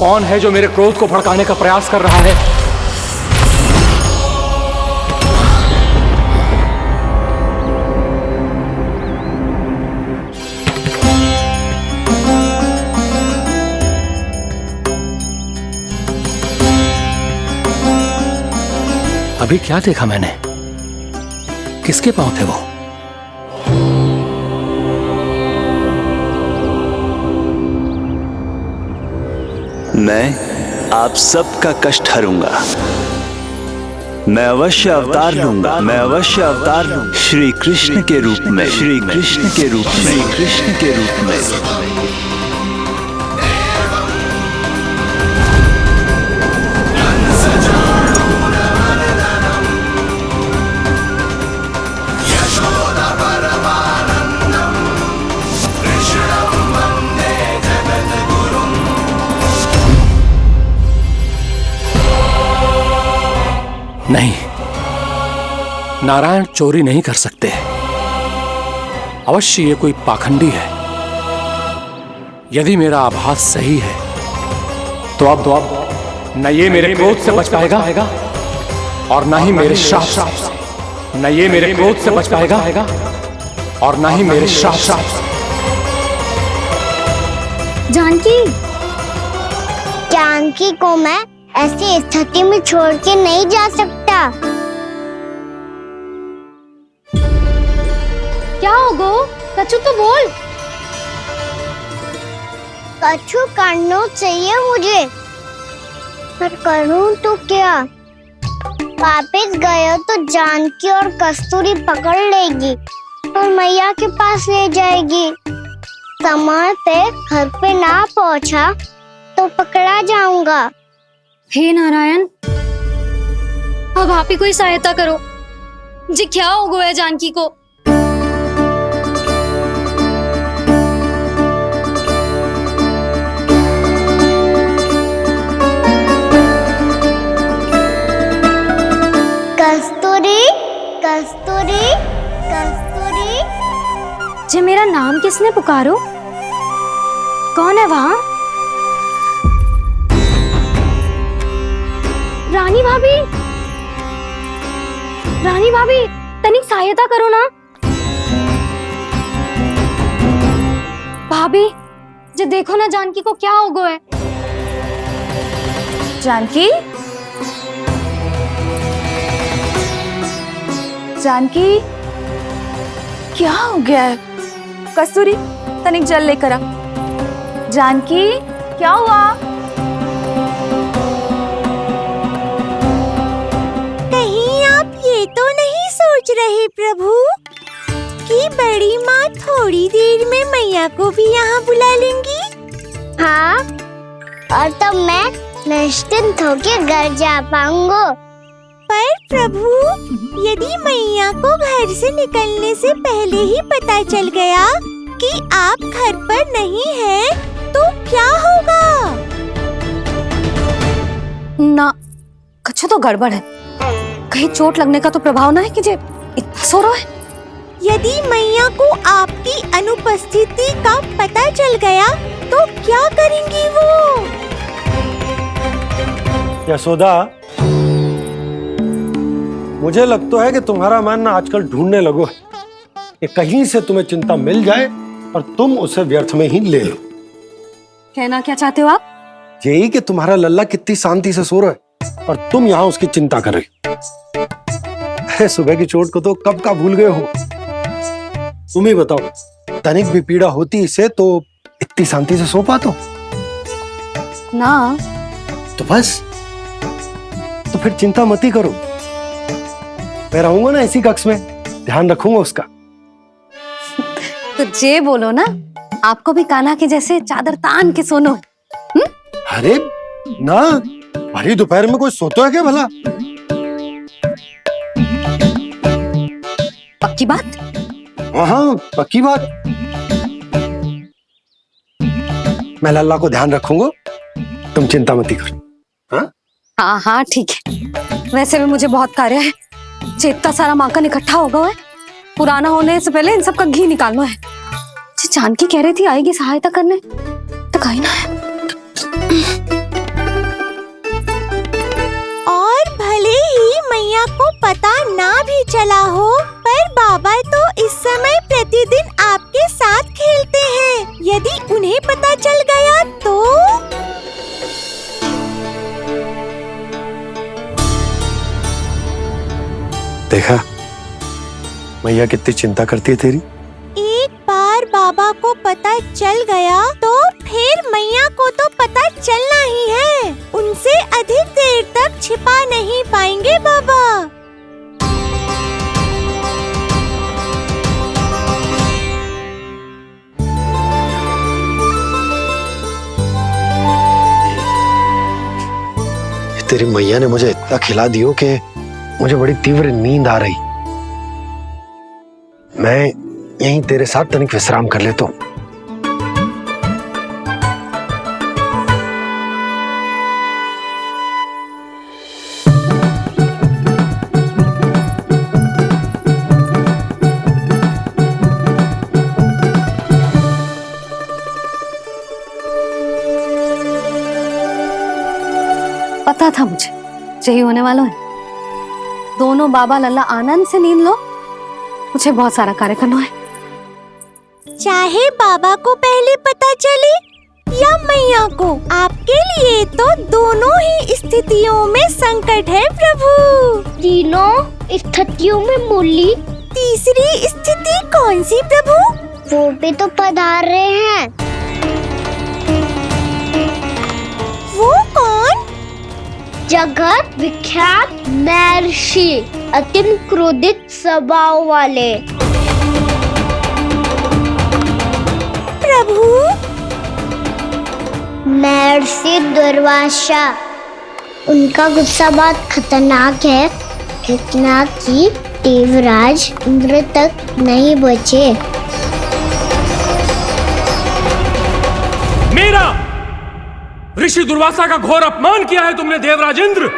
कौन है जो मेरे क्रोध को भड़काने का प्रयास कर रहा है? अभी क्या देखा मैंने? किसके पांव थे वो? मैं आप सबका कष्ट हरूंगा। मैं अवश्य अवतार लूंगा। मैं अवश्य अवतार लूंगा श्री कृष्ण के रूप में। श्री कृष्ण के रूप में। श्री कृष्ण के रूप में। नहीं, नारायण चोरी नहीं कर सकते। अवश्य ये कोई पाखंडी है। यदि मेरा आभास सही है तो अब न ये मेरे क्रोध से बच पाएगा और न ही मेरे श्राप से। न ये मेरे क्रोध से बच पाएगा और न ही मेरे श्राप से। जानकी को मैं ऐसी स्थिति में छोड़ के नहीं जा सकता। क्या हो गो? कछु तो बोल। कछु करना चाहिए मुझे, पर करूं तो क्या? वापिस गए तो जानकी और कस्तूरी पकड़ लेगी और मैया के पास ले जाएगी। समय पे घर पे ना पहुंचा तो पकड़ा जाऊंगा। हे नारायण, अब आप ही कोई सहायता करो जी। क्या हो गया जानकी को? कस्तूरी, कस्तूरी, कस्तूरी। जी मेरा नाम किसने पुकारो? कौन है वहाँ? रानी भाभी, रानी भाभी, तनिक सहायता करो ना। भाभी जी देखो ना जानकी को क्या हो गया है। जानकी, जानकी क्या हो गया है? कस्तूरी तनिक जल लेकर आ। जानकी क्या हुआ? कहीं आप ये तो नहीं सोच रहे प्रभु कि बड़ी माँ थोड़ी देर में मैया को भी यहाँ बुला लेंगी? हाँ, और तब मैं निश्चिंत होके घर जा पाऊंगा। पर प्रभु, यदि मैया को घर से निकलने से पहले ही पता चल गया कि आप घर पर नहीं हैं, तो क्या होगा? ना, कुछ तो गड़बड़ है। कहीं चोट लगने का तो प्रभाव ना है कि जे इतना सो रहा है। यदि मैया को आपकी अनुपस्थिति का पता चल गया तो क्या करेंगी वो? यशोदा, मुझे लगता है कि तुम्हारा मन आजकल ढूंढने लगो है कि कहीं से तुम्हें चिंता मिल जाए और तुम उसे व्यर्थ में ही ले लो। कहना क्या चाहते हो आप? यही कि तुम्हारा लल्ला कितनी शांति से सो रहा है और तुम यहाँ उसकी चिंता कर रहे हो। सुबह की चोट को तो कब का भूल गए हो। तुम ही बताओ, तनिक भी पीड़ा होती इसे तो इतनी शांति से सो पाते हो? ना। तो बस, तो फिर चिंता मत ही करो। मैं रहूंगा ना इसी कक्ष में, ध्यान रखूंगा उसका। तो जे बोलो ना, आपको भी कान्हा के जैसे चादर तान के सोनो। अरे ना, भरी दोपहर में कोई सोता है क्या भला? पक्की बात? हाँ, पक्की बात। मैं लल्ला को ध्यान रखूंगा, तुम चिंता मत करो। हाँ हाँ हाँ ठीक है। वैसे भी मुझे बहुत कार्य है। इतना सारा माखन इकट्ठा होगा है, पुराना होने से पहले इन सब का घी निकालना है। जानकी कह रही थी आएगी सहायता करने, तो कहीं ना है। मैया कितनी चिंता करती है तेरी। एक बार बाबा को पता चल गया तो फिर मैया को तो पता चलना ही है। उनसे अधिक देर तक छिपा नहीं पाएंगे बाबा। तेरी मैया ने मुझे इतना खिला दियो कि मुझे बड़ी तीव्र नींद आ रही। मैं यहीं तेरे साथ तनिक विश्राम कर लेता हूँ। पता था मुझे यही होने वाला है। दोनों बाबा लल्ला आनंद से नींद लो, मुझे बहुत सारा कार्य करना है। चाहे बाबा को पहले पता चले या मैया को, आपके लिए तो दोनों ही स्थितियों में संकट है प्रभु। तीनों स्थितियों में मुरली, तीसरी स्थिति कौन सी प्रभु? वो भी तो पधार रहे हैं। वो कौन? जगत विख्यात महर्षि, अत्यंत क्रोधित स्वभाव वाले। प्रभु महर्षि दुर्वासा। उनका गुस्सा बहुत खतरनाक है, इतना कि देवराज इंद्र तक नहीं बचे। मेरा ऋषि दुर्वासा का घोर अपमान किया है तुमने देवराज इंद्र।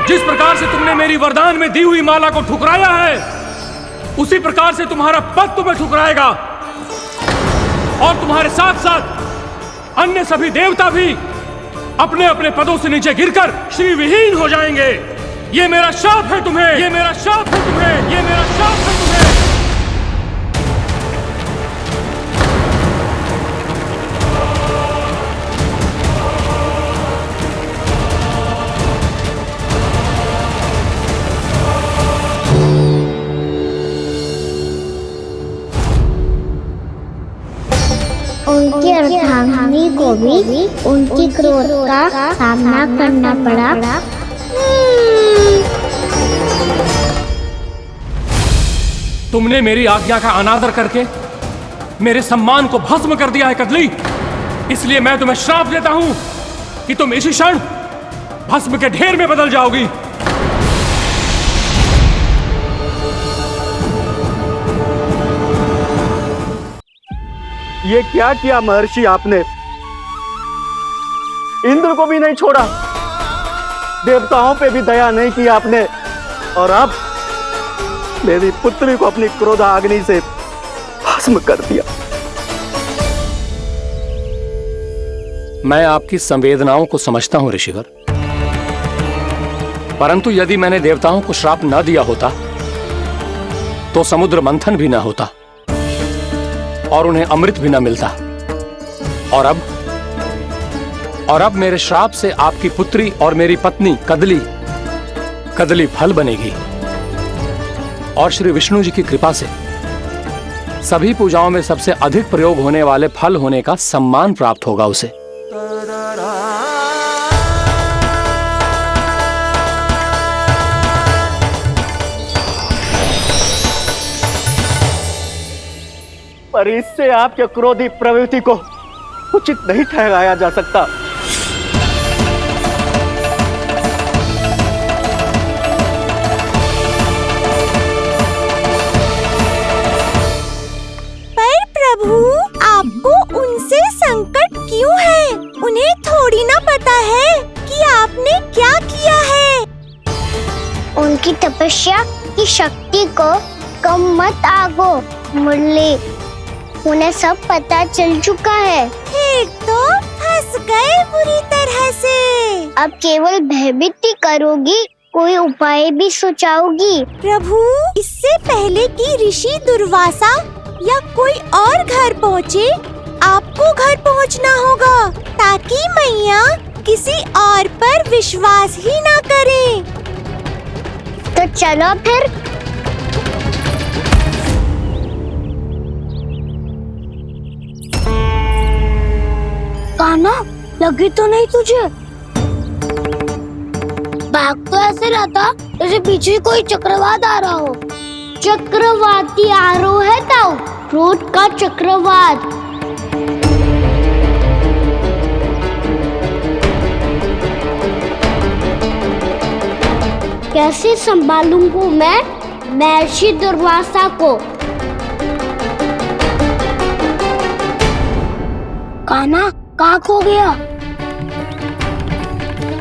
जिस प्रकार से तुमने मेरी वरदान में दी हुई माला को ठुकराया है, उसी प्रकार से तुम्हारा पद तुम्हें ठुकराएगा और तुम्हारे साथ साथ अन्य सभी देवता भी अपने अपने पदों से नीचे गिरकर श्री विहीन हो जाएंगे। ये मेरा शाप है तुम्हें, ये मेरा शाप है तुम्हें, ये मेरा शाप है तुम्हें। उनकी अर्धांगिनी को भी उनकी क्रोध का सामना करना पड़ा। तुमने मेरी आज्ञा का अनादर करके मेरे सम्मान को भस्म कर दिया है कदली। इसलिए मैं तुम्हें श्राप देता हूं कि तुम इसी क्षण भस्म के ढेर में बदल जाओगी। ये क्या किया महर्षि आपने? इंद्र को भी नहीं छोड़ा, देवताओं पे भी दया नहीं की आपने, और अब मेरी पुत्री को अपनी क्रोधाग्नि से भस्म कर दिया। मैं आपकी संवेदनाओं को समझता हूं ऋषिवर, परंतु यदि मैंने देवताओं को श्राप न दिया होता तो समुद्र मंथन भी न होता और उन्हें अमृत भी न मिलता। और अब मेरे श्राप से आपकी पुत्री और मेरी पत्नी कदली फल बनेगी और श्री विष्णु जी की कृपा से सभी पूजाओं में सबसे अधिक प्रयोग होने वाले फल होने का सम्मान प्राप्त होगा उसे। पर इससे आपके क्रोधी प्रवृत्ति को उचित नहीं ठहराया जा सकता। पर प्रभु, आपको उनसे संकट क्यों है? उन्हें थोड़ी ना पता है कि आपने क्या किया है। उनकी तपस्या की शक्ति को कम मत आगो मुरली, उन्हें सब पता चल चुका है। फिर तो फंस गए बुरी तरह से। अब केवल भयभीत ही करोगी, कोई उपाय भी सुझाओगी? प्रभु, इससे पहले कि ऋषि दुर्वासा या कोई और घर पहुँचे, आपको घर पहुँचना होगा ताकि मैया किसी और पर विश्वास ही ना करे। तो चलो फिर। कान्हा, लगी तो नहीं तुझे? भाग तो ऐसे रहा था जैसे पीछे कोई चक्रवात आ रहा हो। चक्रवाती आरो है ताऊ, क्रोध का चक्रवात। कैसे संभालूंगा मैं महर्षि दुर्वासा को? कान्हा, कहाँ खो गया?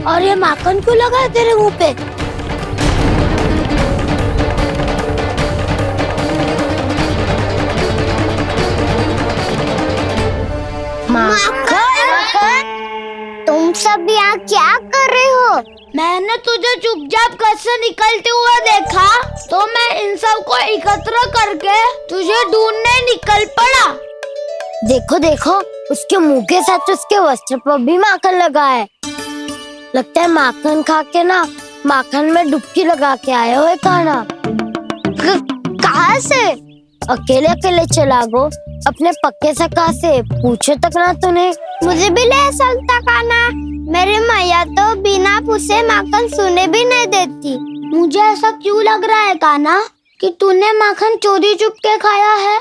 और ये माखन क्यों लगा है तेरे मुंह पे? माखन, तुम सब यहाँ क्या कर रहे हो? मैंने तुझे चुपचाप घर से निकलते हुए देखा, तो मैं इन सब को एकत्र करके तुझे ढूंढने निकल पड़ा। देखो देखो, उसके मुंह के साथ उसके वस्त्र पर भी माखन लगा है। लगता है माखन खा के ना माखन में डुबकी लगा के आए हो कान्हा। कहाँ से? अकेले अकेले चला गो अपने पक्के सखा से, पूछे तक ना तूने। मुझे भी ले चलता कान्हा, मेरी मैया तो बिना पूछे माखन सुने भी नहीं देती। मुझे ऐसा क्यों लग रहा है कान्हा कि तूने माखन चोरी चुप के खाया है,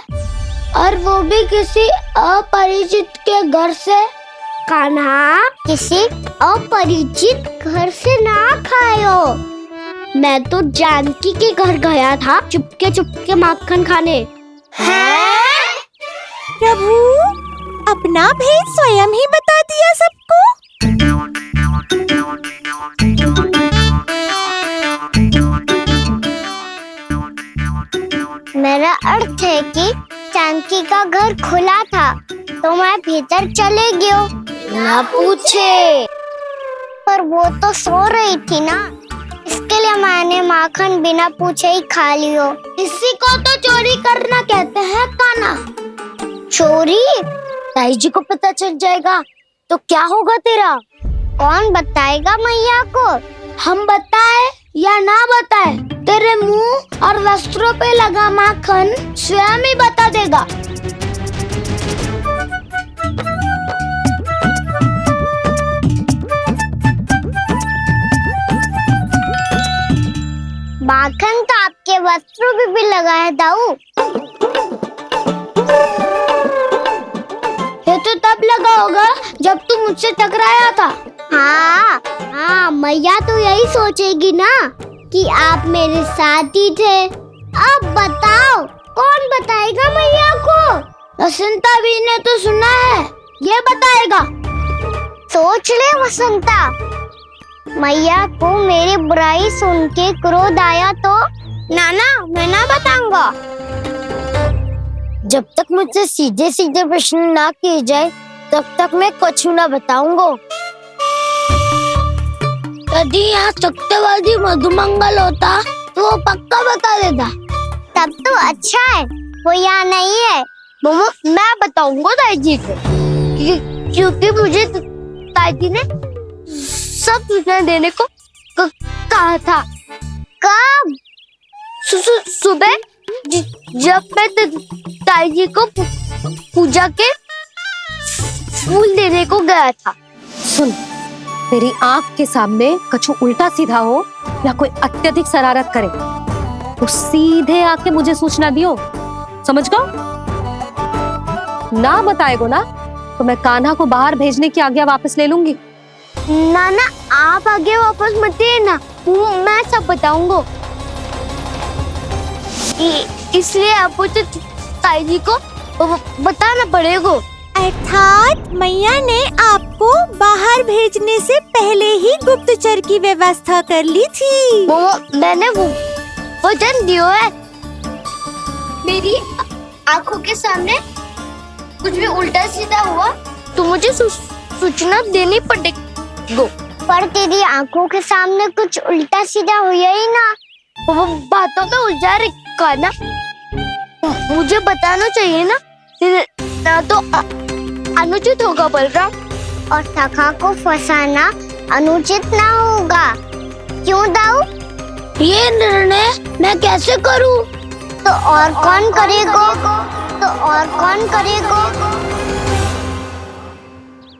और वो भी किसी अपरिचित के घर से। कान्हा, किसी अपरिचित घर से ना खायो। मैं तो जानकी के घर गया था चुपके माखन खाने। हैं? प्रभु, अपना भेद स्वयं ही बता दिया सबको। मेरा अर्थ है कि जानकी का घर खुला था, तो मैं भीतर चले गयो। ना पूछे, पर वो तो सो रही थी ना, इसके लिए मैंने माखन बिना पूछे ही खा लियो। इसी को तो चोरी करना कहते हैं कान्हा। चोरी? ताई जी को पता चल जाएगा तो क्या होगा तेरा? कौन बताएगा मैया को? हम बताए या ना बताए, तेरे मुंह और वस्त्रों पे लगा माखन स्वयं ही बता देगा। माखन तो आपके वस्त्रों पे भी लगा है दाऊ। ये तो तब लगा होगा जब तू मुझसे टकराया था। हाँ, मैया तो यही सोचेगी ना कि आप मेरे साथ ही थे। अब बताओ, कौन बताएगा मैया को? वसंता भी ने तो सुना है, ये बताएगा। सोच ले वसंता, मैया को मेरी बुराई सुन के क्रोध आया तो नाना मैं ना बताऊंगा। जब तक मुझसे सीधे सीधे प्रश्न ना किए जाए तब तक मैं कुछ ना बताऊंगा। यदि यहाँ सत्यवादी मधुमंगल होता तो वो पक्का बता देता। तब तो अच्छा है वो यहाँ नहीं है। मोमो, मैं बताऊंगा ताई जी को, क्योंकि मुझे ताई जी ने सब सूचना देने को कहा था। कब? सुबह जब मैं ताई जी को पूजा के फूल देने को गया था। सुन, तेरी आंख के सामने कछु उल्टा सीधा हो या कोई अत्यधिक शरारत करे तो सीधे आके मुझे सूचना दियो, समझ गो? ना बताएगो ना तो मैं कान्हा को बाहर भेजने की आज्ञा वापस ले लूंगी। नाना, आप आगे वापस मत देना, मैं सब बताऊंगा। इसलिए आपको तो ताई जी को बताना पड़ेगा। अर्थात मैया ने आपको बाहर भेजने से पहले ही गुप्तचर की व्यवस्था कर ली थी। वो मैंने वो वचन दिया है। मेरी आंखों के सामने कुछ भी उल्टा सीधा हुआ तो मुझे सूचना देनी पड़ेगी। पर तेरी आंखों के सामने कुछ उल्टा सीधा हुआ ही ना, वो बातों में उलझा रखा ना, मुझे बताना चाहिए ना तो अनुचित होगा बलराम। और सखा को फंसाना अनुचित ना होगा, क्यों दाऊ? ये निर्णय मैं कैसे करूं? तो और कौन करेगा?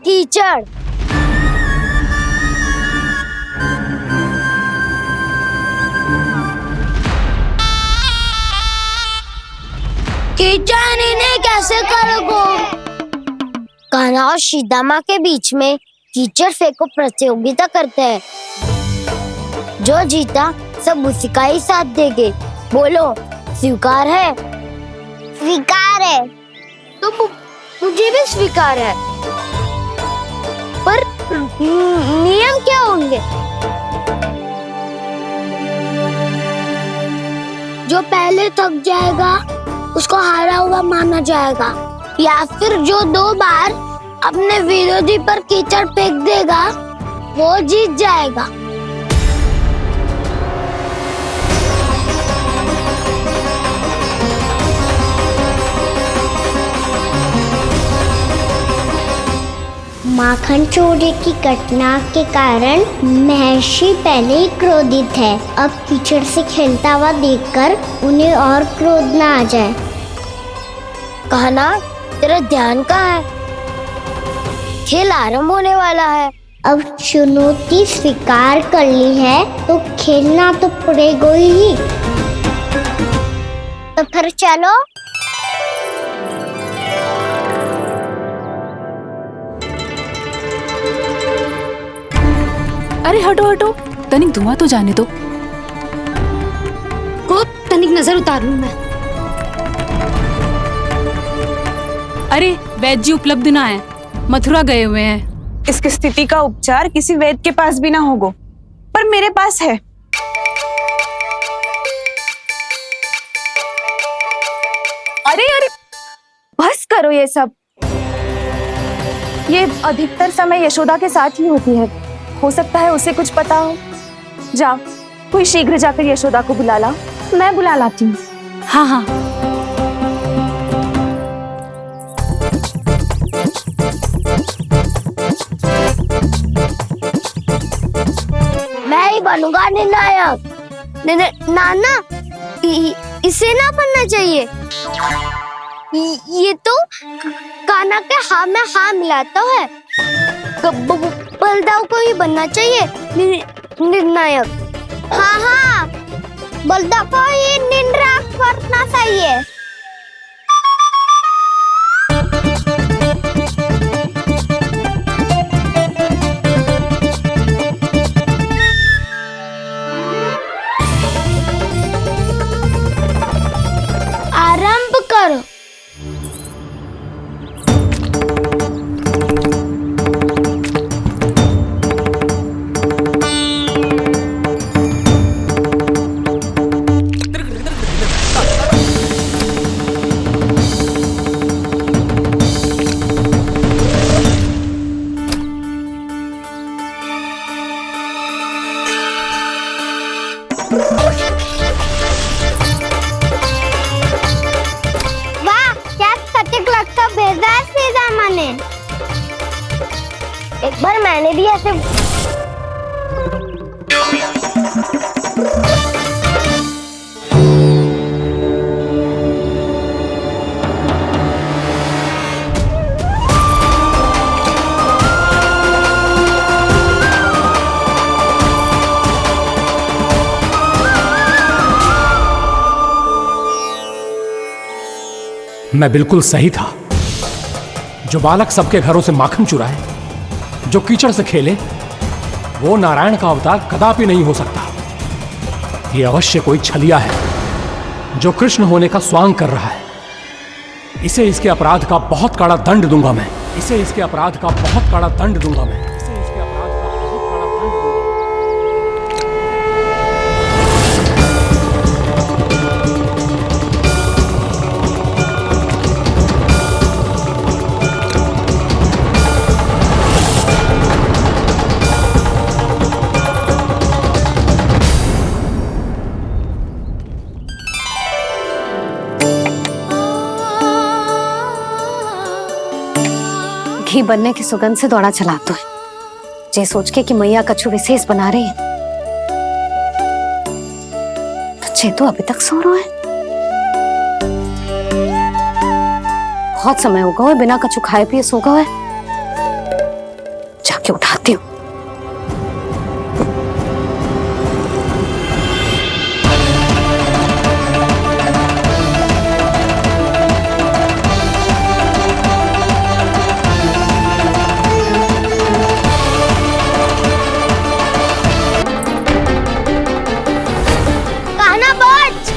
कीचड़। कीचड़ इन्हें कैसे करोगे? कान्हा और सीता माँ के बीच में कीचड़ फेंको प्रतियोगिता करते हैं। जो जीता सब उसी का ही साथ देंगे। बोलो स्वीकार है? स्वीकार है। तो मुझे भी स्वीकार है, पर नियम क्या होंगे? जो पहले थक जाएगा उसको हारा हुआ माना जाएगा, या फिर जो 2 बार अपने विरोधी पर कीचड़ फेंक देगा वो जीत जाएगा। माखन चोरी की घटना के कारण महर्षि पहले ही क्रोधित है। अब कीचड़ से खेलता हुआ देखकर उन्हें और क्रोध ना आ जाए। कहना तेरा ध्यान कहाँ है? खेल आरंभ होने वाला है। अब चुनौती स्वीकार कर ली है तो खेलना तो पड़ेगा ही। तो फिर चलो। अरे हटो हटो, तनिक धुआं तो जाने दो। तनिक नजर उतार लूं मैं। अरे वैद्य जी उपलब्ध ना है, मथुरा गए हुए हैं। इसकी स्थिति का उपचार किसी वैद्य के पास भी ना होगा, पर मेरे पास है। अरे अरे बस करो ये सब। ये अधिकतर समय यशोदा के साथ ही होती है। हो सकता है उसे कुछ पता हो। जा, कोई शीघ्र जाकर यशोदा को बुला ला। मैं बुला लाती हूँ। हाँ हाँ। मैं ही बनूंगा निर्णायक। नाना, इसे ना बनना चाहिए। ये तो कान्हा के हाँ में हाँ मिलाता है। बलदाव को ही बनना चाहिए निर्णायक। हाँ हाँ, बलदाव को ही निर्णायक करना चाहिए। आरंभ करो। एक बार मैंने भी ऐसे मैं बिल्कुल सही था। जो बालक सबके घरों से माखन चुराए, जो कीचड़ से खेले, वो नारायण का अवतार कदापि नहीं हो सकता। ये अवश्य कोई छलिया है जो कृष्ण होने का स्वांग कर रहा है। इसे इसके अपराध का बहुत कड़ा दंड दूंगा मैं। इसे इसके अपराध का बहुत कड़ा दंड दूंगा मैं। इसे इसके अपराध का बहुत कड़ा दंड दूंगा। घी बनने की सुगंध से दौड़ा चला तो है, जे सोच के कि मैया कछु विशेष बना रही है। तो चे तो अभी तक सो रहा है। बहुत समय हो गया है बिना कछु खाए पिए सो गया है। जाके उठाती हूँ। कान्हा बच।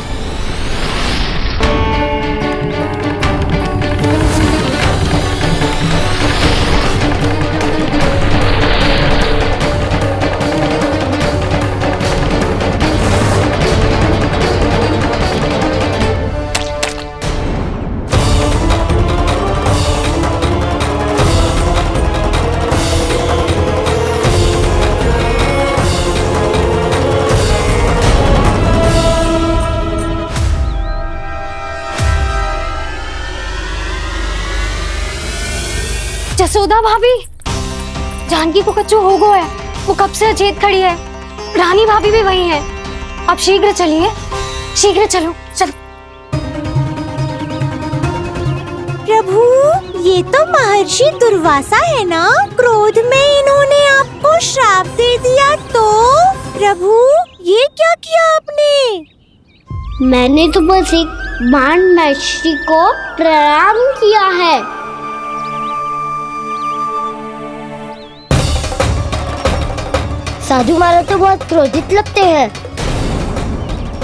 जसोदा भाभी, जानकी को कच्चू हो गया है। वो कब से अचेत खड़ी है। रानी भाभी भी वही है। आप शीघ्र चलिए, शीघ्र चलो चलो। प्रभु, ये तो महर्षि दुर्वासा है ना? क्रोध में इन्होंने आपको श्राप दे दिया तो? प्रभु, ये क्या किया आपने? मैंने तो बस एक बाण महर्षि को प्रणाम किया है। साधु महाराज तो बहुत क्रोधित लगते हैं।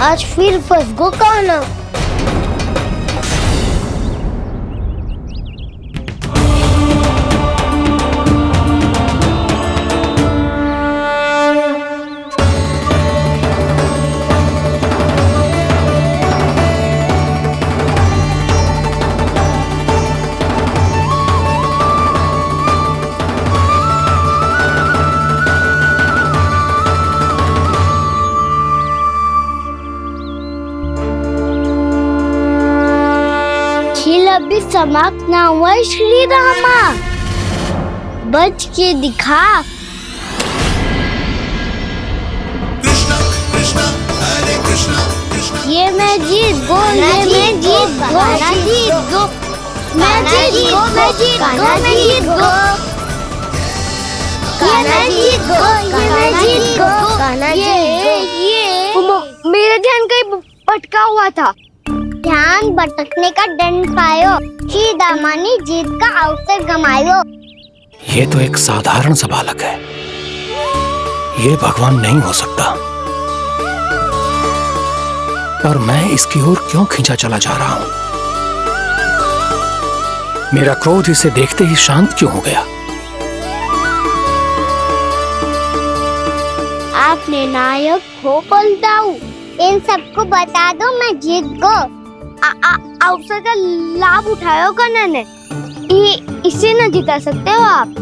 आज फिर फंस गो कान्हा। खेल अभी समाप्त ना हुआ है श्री रामा। बच के दिखा। ये मैं जीत गो, ये मैं जीत गो, जीत गो, मैं जीत गो, मैं जीत गो, मैं जीत गो, ये मैं जीत गो, ये मैं जीत गो, ये मेरा ध्यान कहीं भटका हुआ था। ध्यान भटकने का दंड पायो, श्री दामानी जीत का अवसर गमायो। ये तो एक साधारण सा बालक है, ये भगवान नहीं हो सकता। पर मैं इसकी ओर क्यों खींचा चला जा रहा हूं? मेरा क्रोध इसे देखते ही शांत क्यों हो गया? आपने नायक हो बलदाऊ। इन सबको बता दो मैं जीत गो। अवसर का लाभ उठायो कान्हा ने। इसे न जिता सकते हो आप।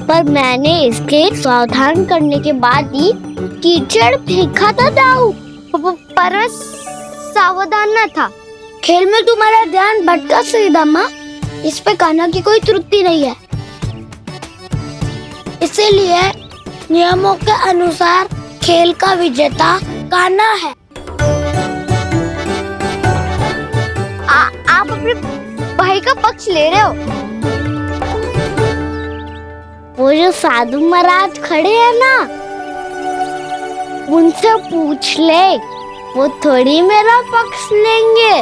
पर मैंने इसके सावधान करने के बाद ही कीचड़ फेंका था दाऊ। पर सावधान न था। खेल में तुम्हारा ध्यान भटका श्रीदामा। इस पे कान्हा की कोई त्रुटि नहीं है। इसीलिए नियमों के अनुसार खेल का विजेता कान्हा है। आप अपने भाई का पक्ष ले रहे हो। वो जो साधु महाराज खड़े हैं ना, उनसे पूछ ले, वो थोड़ी मेरा पक्ष लेंगे।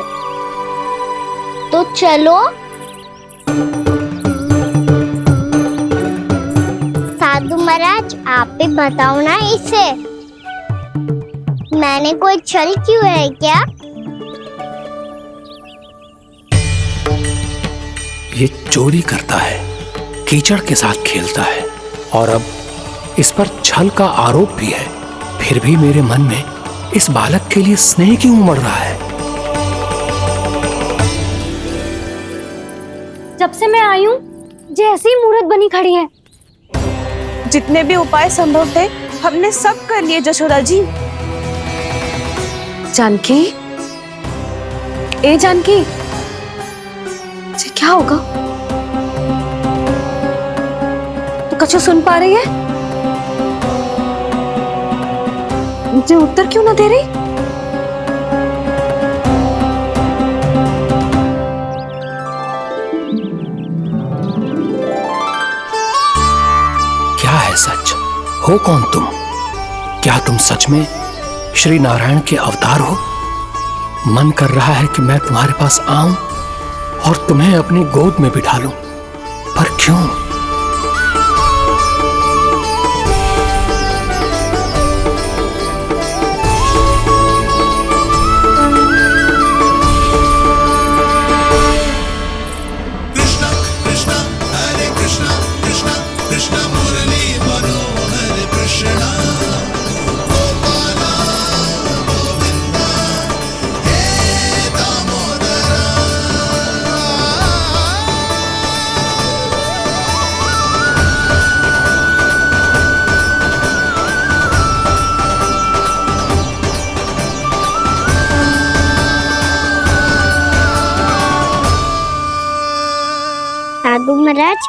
तो चलो। साधु महाराज, आप भी बताओ ना इसे, मैंने कोई छल क्यों है क्या? ये चोरी करता है, कीचड़ के साथ खेलता है और अब इस पर छल का आरोप भी है। फिर भी मेरे मन में इस बालक के लिए स्नेह क्यों उमड़ रहा है? जब से मैं आई हूँ जैसी मूर्त बनी खड़ी है। जितने भी उपाय संभव थे हमने सब कर लिए जशोदा जी। जानकी, ए जानकी, ये क्या होगा? तो कछु सुन पा रही है? मुझे उत्तर क्यों ना दे रही? क्या सच? हो कौन तुम? क्या तुम सच में श्री नारायण के अवतार हो? मन कर रहा है कि मैं तुम्हारे पास आऊं और तुम्हें अपनी गोद में बिठा लूं, पर क्यों? साधु महाराज,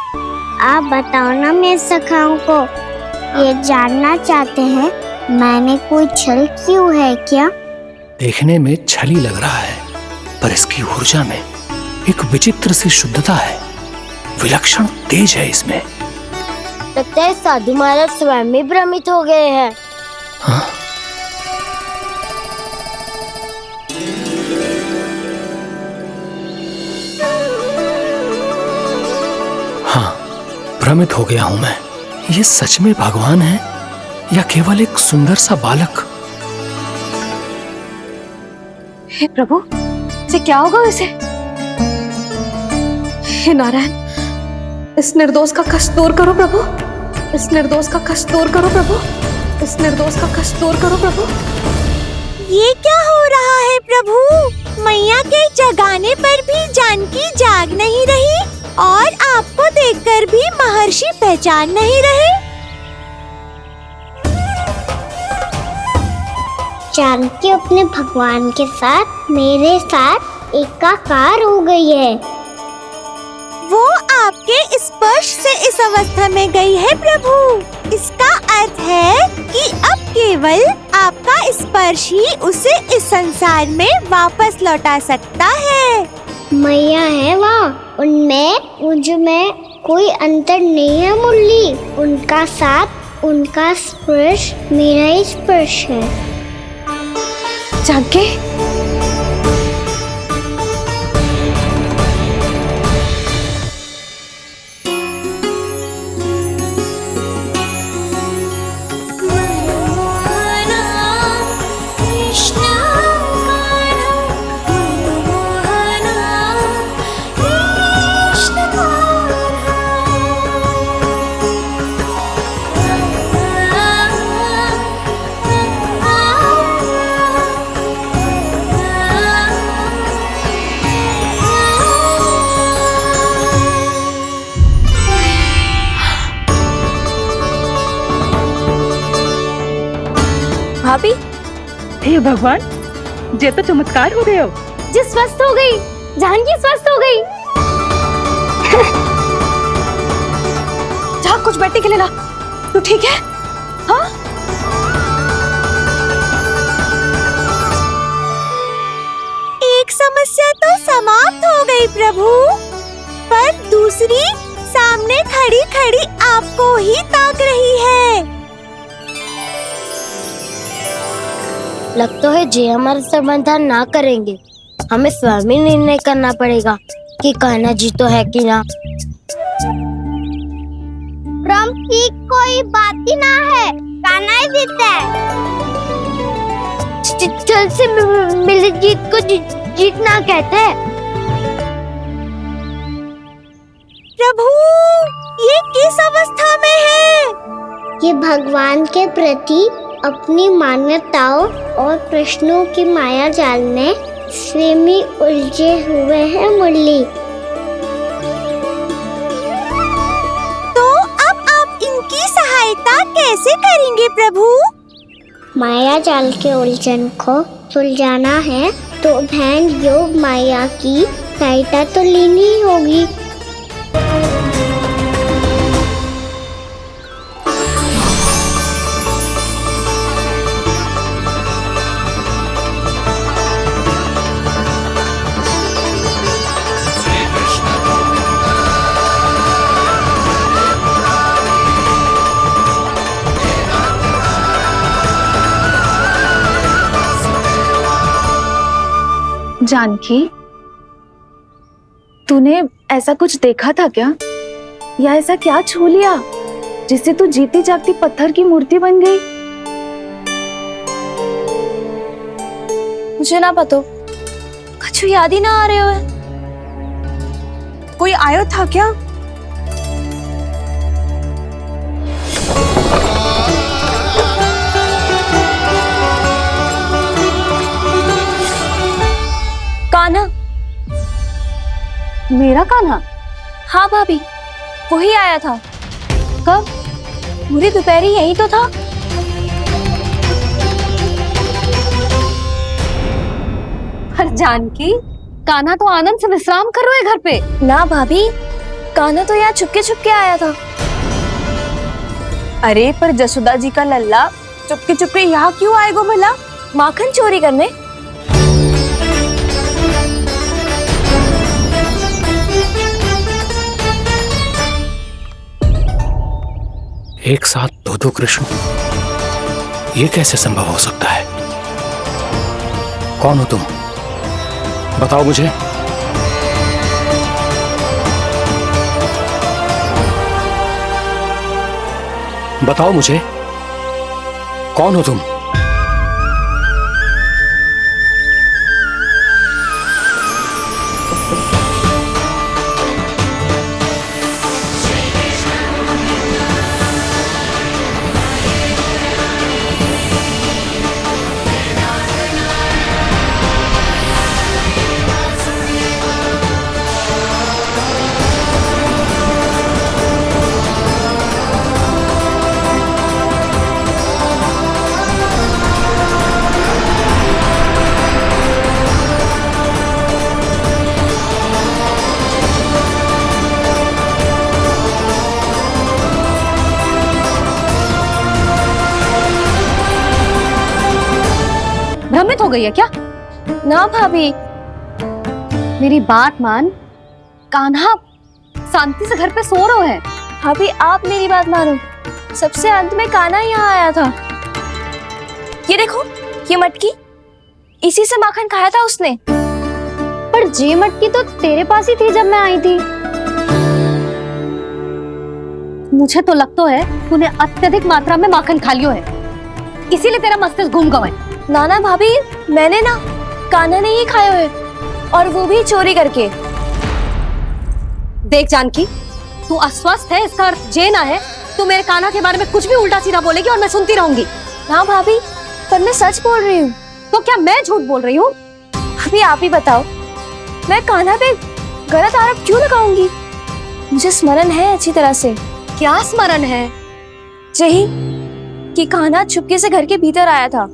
आप बताओ ना मेरे सखाओं को, ये जानना चाहते हैं मैंने कोई छल क्यों है क्या? देखने में छली लग रहा है, पर इसकी ऊर्जा में एक विचित्र सी शुद्धता है, विलक्षण तेज है इसमें। लगता है साधु महाराज स्वयं ही भ्रमित हो गए हैं। हाँ? हाँ, भ्रमित हो गया हूं मैं। ये सच में भगवान है या केवल एक सुंदर सा बालक? हे प्रभु, इसे क्या होगा इसे? हे नारायण, इस निर्दोष का कष्ट दूर करो प्रभु, इस निर्दोष का कष्ट दूर करो प्रभु, इस निर्दोष का कष्ट दूर करो प्रभु। ये क्या हो रहा है प्रभु? मैया के जगाने पर भी जानकी जाग नहीं रही और आपको देखकर भी महर्षि पहचान नहीं रहे। जानकी अपने भगवान के साथ मेरे साथ एकाकार हो गई है। वो आपके स्पर्श से इस अवस्था में गई है प्रभु। इसका अर्थ है कि अब केवल आपका स्पर्श ही उसे इस संसार में वापस लौटा सकता है। मैया है वहाँ, उनमें मुझ में कोई अंतर नहीं है मुरली। उनका साथ, उनका स्पर्श मेरा ही स्पर्श है। जानकी, भाभी, हे भगवान, ये तो चमत्कार हो गए हो। जी स्वस्थ हो गई, जानकी स्वस्थ हो गई। जा कुछ बैठने के लिए ला। तू ठीक है? हाँ? एक समस्या तो समाप्त हो गई प्रभु, पर दूसरी सामने खड़ी खड़ी आपको ही ताक रही है। लगता है जी हमारा समाधान ना करेंगे, हमें स्वयं ही निर्णय करना पड़ेगा कि कहना जी तो है कि ना। ब्रह्म की कोई बात ही ना है, कहना ही जीता है। चल से मिली जीत को जीतना कहते हैं। प्रभु, ये किस अवस्था में है? ये भगवान के प्रति अपनी मान्यताओं और प्रश्नों की माया जाल में स्वयं ही उलझे हुए हैं मुरली। तो अब आप इनकी सहायता कैसे करेंगे प्रभु? माया जाल के उलझन को सुलझाना है तो बहन योग माया की सहायता तो लेनी ही होगी। जानकी, तूने ऐसा कुछ देखा था क्या, या ऐसा क्या छू लिया जिससे तू जीती जागती पत्थर की मूर्ति बन गई? मुझे ना पता, कुछ याद ही ना आ रहे हो। कोई आयो था क्या? कान्हा। मेरा कान्हा? हाँ भाभी, वही आया था। कब? पूरी दोपहर यही तो था। हर जानकी, कान्हा तो आनंद से विश्राम कर रहे हैं घर पे। ना भाभी, कान्हा तो यहाँ छुपके छुपके आया था। अरे पर जसोदा जी का लल्ला चुपके चुपके यहाँ क्यों आएगा भला? माखन चोरी करने? एक साथ दो कृष्ण, ये कैसे संभव हो सकता है? कौन हो तुम? बताओ मुझे। बताओ मुझे, कौन हो तुम? भ्रमित हो गई है क्या? ना भाभी। मेरी बात मान, कान्हा शांति से घर पे सो रहे हैं। भाभी आप मेरी बात मानो, सबसे अंत में कान्हा यहाँ आया था। ये देखो, ये मटकी, इसी से माखन खाया था उसने। पर ये मटकी तो तेरे पास ही थी जब मैं आई थी। मुझे तो लगता है तूने अत्यधिक मात्रा में माखन खा लियो है, इसीलिए तेरा मस्तिष्क घूम गया है। नाना भाभी, मैंने ना, कान्हा ने ही खाए हुए, और वो भी चोरी करके। देख जानकी, तू अस्वस्थ है, इसका अर्थ ये ना है तू मेरे कान्हा के बारे में कुछ भी उल्टा सीधा बोलेगी और मैं सुनती रहूंगी। ना भाभी, पर मैं सच बोल रही हूँ। तो क्या मैं झूठ बोल रही हूँ? भाभी आप ही बताओ, मैं कान्हा पे गलत आरोप क्यों लगाऊंगी? मुझे स्मरण है अच्छी तरह से। क्या स्मरण है? यही कि कान्हा चुपके से घर के भीतर आया था।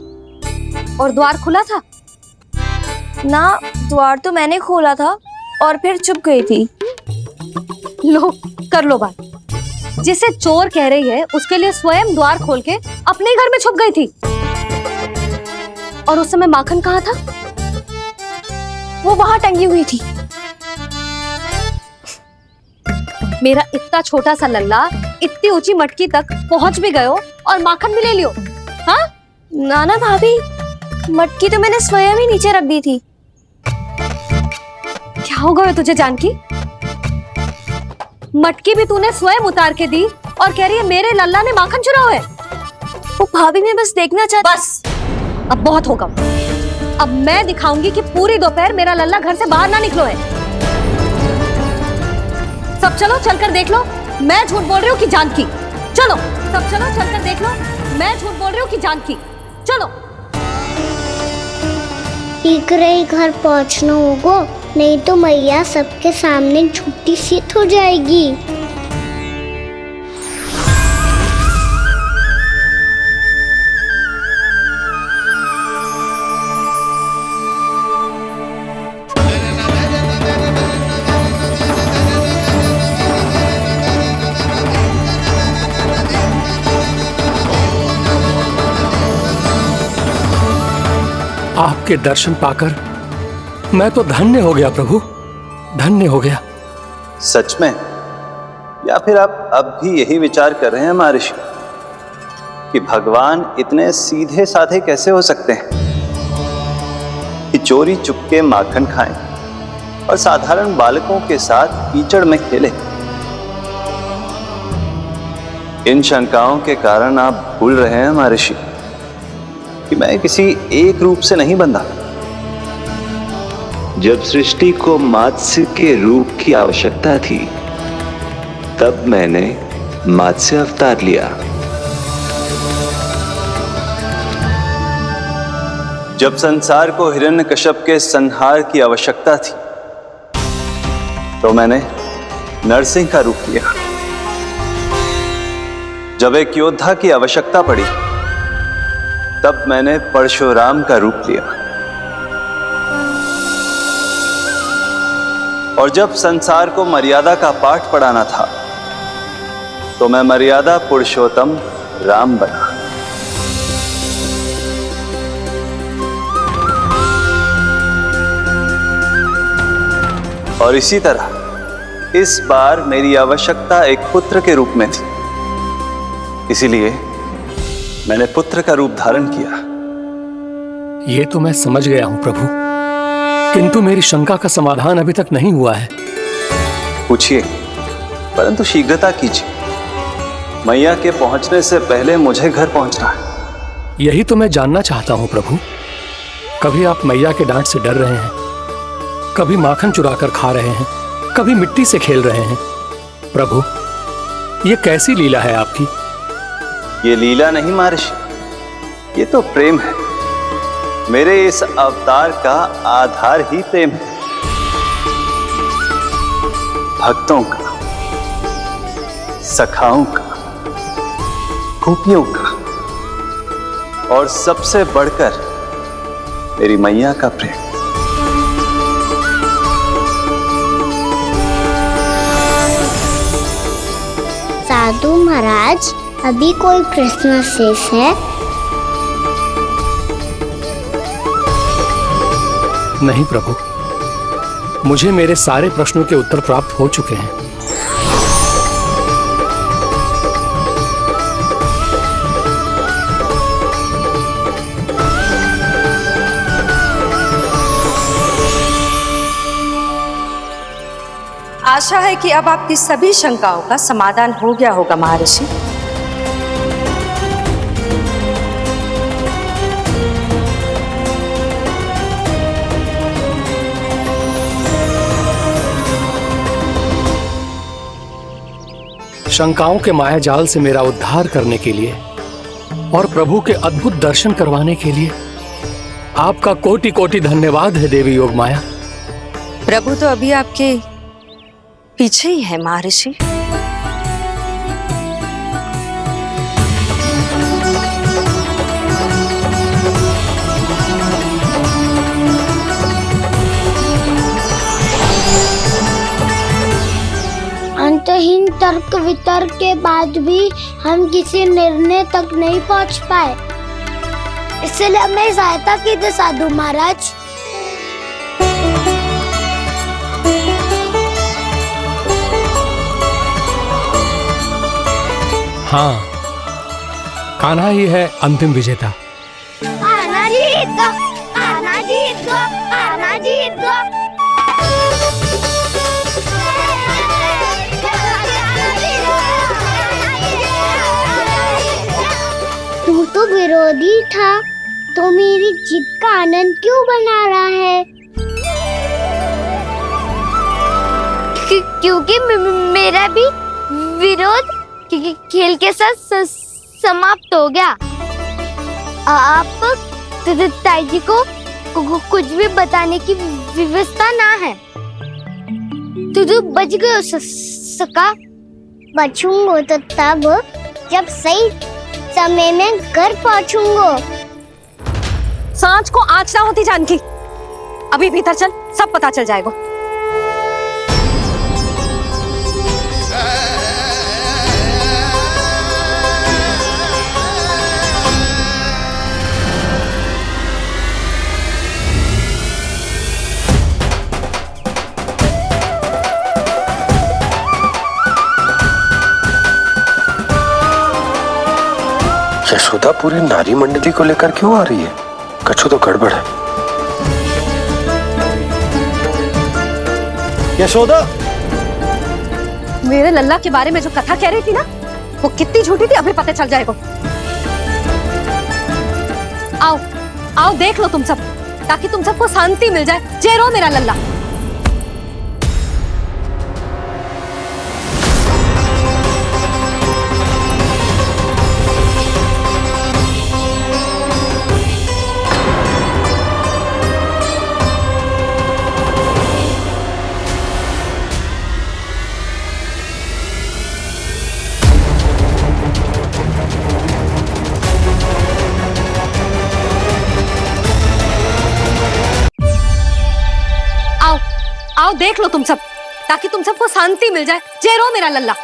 और द्वार खुला था? ना, द्वार तो मैंने खोला था और फिर चुप गई थी। लो, कर लो बात। जिसे चोर कह रही है उसके लिए स्वयं द्वार खोल के अपने घर में छुप गई थी। और उस समय माखन कहाँ था? वो वहां टंगी हुई थी। मेरा इतना छोटा सा लल्ला इतनी ऊंची मटकी तक पहुंच भी गयो और माखन भी ले लियो? हाँ? नाना भाभी, मटकी तो मैंने स्वयं ही नीचे रख दी थी। क्या हो गया तुझे जानकी? मटकी भी तूने स्वयं उतार के दी और कह रही है मेरे लल्ला ने माखन चुराया है। वो भाभी मैं बस देखना चाहती। बस, अब बहुत होगा। अब मैं दिखाऊंगी कि पूरी दोपहर मेरा लल्ला घर से बाहर ना निकलो है। सब चलो, चलकर देख लो मैं झूठ बोल रही हूँ कि जानकी। चलो सब चलो, चलकर देख लो मैं झूठ बोल रही हूँ कि जानकी। चलो। शीघ्र ही घर पहुंचना होगा, नहीं तो मैया सबके सामने झूठी सिद्ध हो जाएगी। आपके दर्शन पाकर मैं तो धन्य हो गया प्रभु, धन्य हो गया। सच में? या फिर आप अब भी यही विचार कर रहे हैं महर्षि कि भगवान इतने सीधे साधे कैसे हो सकते हैं कि चोरी चुपके माखन खाएं और साधारण बालकों के साथ कीचड़ में खेलें। इन शंकाओं के कारण आप भूल रहे हैं महर्षि कि मैं किसी एक रूप से नहीं बंधा। जब सृष्टि को मत्स्य के रूप की आवश्यकता थी तब मैंने मत्स्य अवतार लिया। जब संसार को हिरण्यकश्यप के संहार की आवश्यकता थी तो मैंने नरसिंह का रूप लिया। जब एक योद्धा की आवश्यकता पड़ी तब मैंने परशुराम का रूप लिया। और जब संसार को मर्यादा का पाठ पढ़ाना था तो मैं मर्यादा पुरुषोत्तम राम बना। और इसी तरह इस बार मेरी आवश्यकता एक पुत्र के रूप में थी, इसीलिए मैंने पुत्र का रूप धारण किया। ये तो मैं समझ गया हूं प्रभु, किंतु मेरी शंका का समाधान अभी तक नहीं हुआ है। पूछिए, परंतु शीघ्रता कीजिए। मैया के पहुंचने से पहले मुझे घर पहुंचना है। यही तो मैं जानना चाहता हूं प्रभु। कभी आप मैया के डांट से डर रहे हैं, कभी माखन चुरा कर खा रहे हैं, कभी मिट्टी से खेल रहे हैं। प्रभु, ये कैसी लीला है आपकी? ये लीला नहीं महर्षि, ये तो प्रेम है। मेरे इस अवतार का आधार ही प्रेम है। भक्तों का, सखाओं का, गोपियों का और सबसे बढ़कर मेरी मैया का प्रेम। साधु महाराज, अभी कोई प्रश्न शेष है? नहीं प्रभु, मुझे मेरे सारे प्रश्नों के उत्तर प्राप्त हो चुके हैं। आशा है कि अब आपकी सभी शंकाओं का समाधान हो गया होगा महर्षि। शंकाओं के मायाजाल से मेरा उद्धार करने के लिए और प्रभु के अद्भुत दर्शन करवाने के लिए आपका कोटि कोटि धन्यवाद है देवी योगमाया। प्रभु तो अभी आपके पीछे ही है महर्षि। अंतहीन तर्क वितर्क के बाद भी हम किसी निर्णय तक नहीं पहुंच पाए, इसलिए हमें सहायता कीजिए साधु महाराज। हाँ, कान्हा ही है अंतिम विजेता। आना जीत दो, आना जीत दो, आना जीत दो। तू तो विरोधी था, तो मेरी जीत का आनंद क्यों बना रहा है? क्योंकि मेरा भी विरोध खेल के साथ समाप्त हो गया। आप ताई जी को कुछ भी बताने की व्यवस्था ना है। तू बच गए सका। बचूंगा तो तब जब सही समय में घर पहुंचूंगा। सांच को आंच ना होती जानकी। अभी भीतर चल, सब पता चल जाएगा। यशोदा पूरी नारी मंडली को लेकर क्यों आ रही है? कछु तो गड़बड़ है। यशोदा, मेरे लल्ला के बारे में जो कथा कह रही थी ना, वो कितनी झूठी थी अभी पता चल जाएगा। आओ आओ देख लो तुम सब, ताकि तुम सबको शांति मिल जाए। जय रो मेरा लल्ला। आओ देख लो तुम सब, ताकि तुम सबको शांति मिल जाए। जय रो मेरा लल्ला।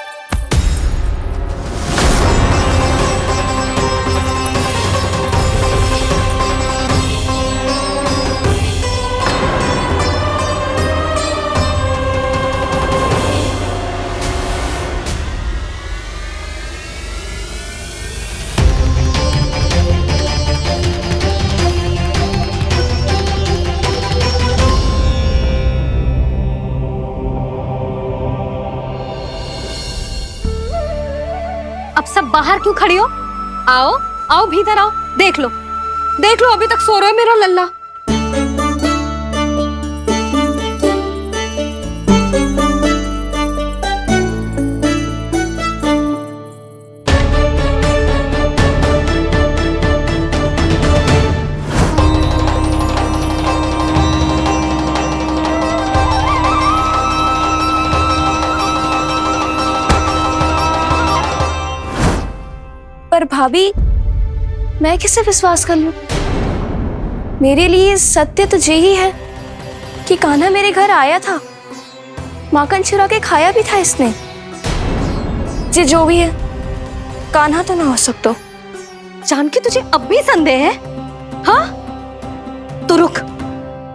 अब सब बाहर क्यों खड़ी हो? आओ आओ भीतर आओ, देख लो अभी तक सो रहा है मेरा लल्ला। पर भाभी, मैं किसे विश्वास कर लूं? मेरे लिए सत्य तो यही है कि कान्हा मेरे घर आया था, माखन चुरा के खाया भी था इसने। जो भी है, कान्हा तो ना हो सकता। जानकी तुझे अब भी संदेह है? हाँ तो रुक,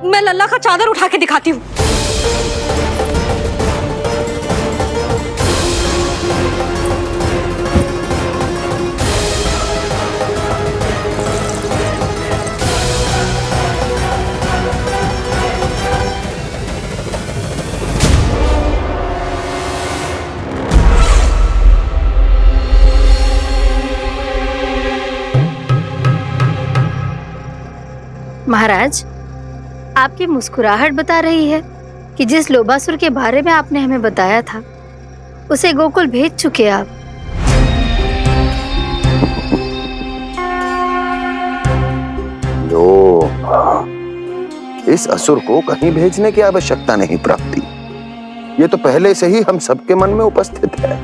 मैं लल्ला का चादर उठा के दिखाती हूँ। महाराज, आपकी मुस्कुराहट बता रही है कि जिस लोभासुर के बारे में आपने हमें बताया था, उसे गोकुल भेज चुके आप। लोभ, इस असुर को कहीं भेजने की आवश्यकता नहीं प्राप्ति। ये तो पहले से ही हम सबके मन में उपस्थित है।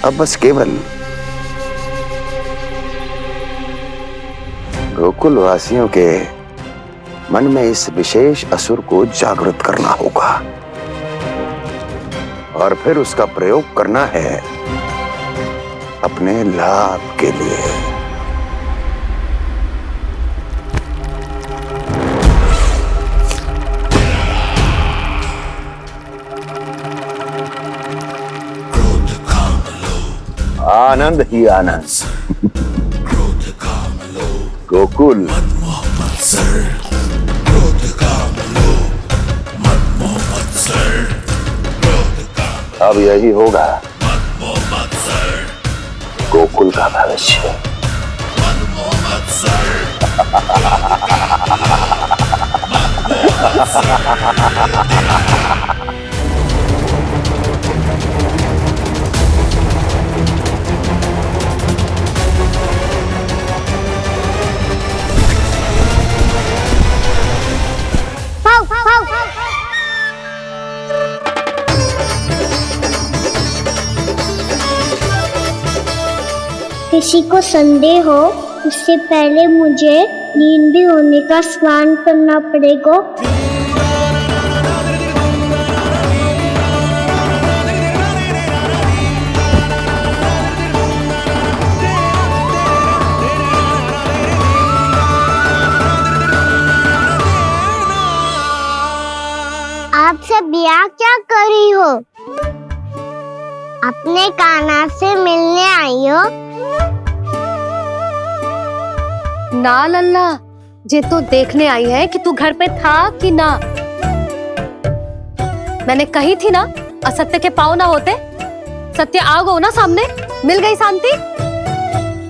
अब बस केवल गोकुल वासियों के मन में इस विशेष असुर को जागृत करना होगा और फिर उसका प्रयोग करना है अपने लाभ के लिए। आनंद ही आनंद। गोकुल अब यही होगा गोकुल का भविष्य। किसी को संदेह हो, उससे पहले मुझे नींद भी होने का स्नान करना पड़ेगा। आप सब यहाँ क्या कर रही हो? अपने कान्हा से मिलने आई हो? ना लल्ला, जे तो देखने आई है कि तू घर पे था कि ना। मैंने कही थी ना, असत्य के पांव ना होते। सत्य आ गो ना सामने, मिल गई शांति।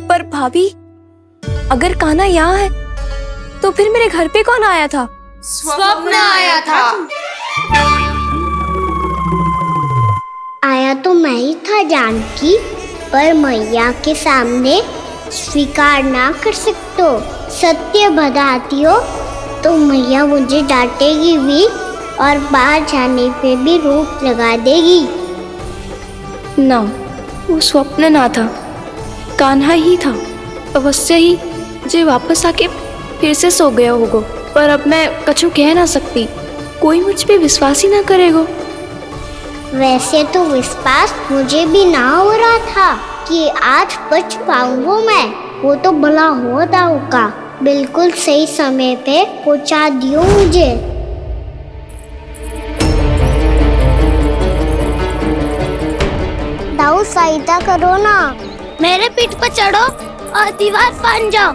पर भाभी, अगर कान्हा यहाँ है तो फिर मेरे घर पे कौन आया था? स्वप्न आया था। आया तो मैं ही था जानकी, पर मैया के सामने स्वीकार ना कर सकते हो। सत्य बताती हो तो मैया मुझे डांटेगी भी और बाहर जाने पे भी रोक लगा देगी। ना, वो स्वप्न ना था, कान्हा ही था। अवश्य ही जे वापस आके फिर से सो गया होगा। पर अब मैं कछु कह ना सकती, कोई मुझ पे विश्वास ही ना करेगा। वैसे तो विश्वास मुझे भी ना हो रहा था कि आज बच पाऊंगा मैं। वो तो भला हो दाऊ का बिल्कुल सही समय पे पहुंचा दियो मुझे। दाऊ सहायता करो ना, मेरे पीठ पर चढ़ो और दीवार फाड़ जाओ।